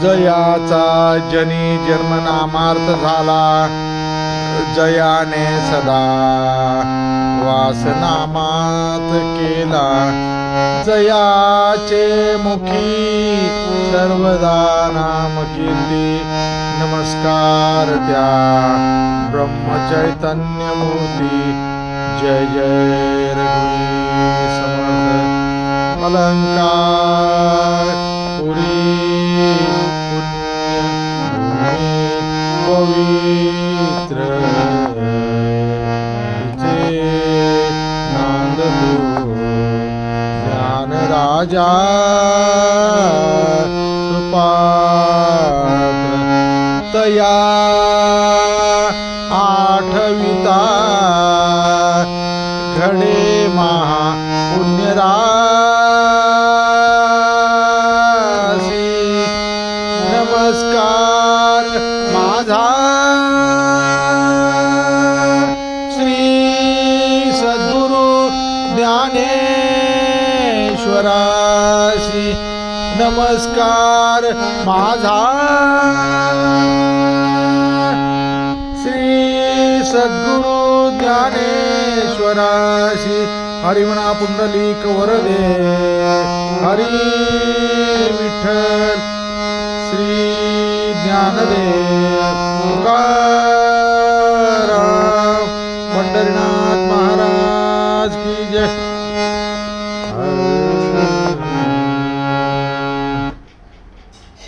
जयाचा जनी जन्मनामार्थ झाला, जयाने सदा वासनामात केला. जयाचे मुखी सर्वदा नाम कीर्ती, नमस्कार त्या ब्रह्मचैतन्य मूर्ती. जय जय रघुवीर समर्थ. अलंकार पुरी पुण्यभूमी पवित्र, तिचे नांदतो ज्ञान राजा सुपात्र. तया आठविता घडे महा पुण्यराशी. नमस्कार माझा श्री सद्गुरु ज्ञानेश्वराशी. नमस्कार माझा श्री सद्गुरु ज्ञानेश्वराशी. हरी म्हणा पुंडलिक वरदे, हरी विठ्ठल श्री ज्ञानदेव.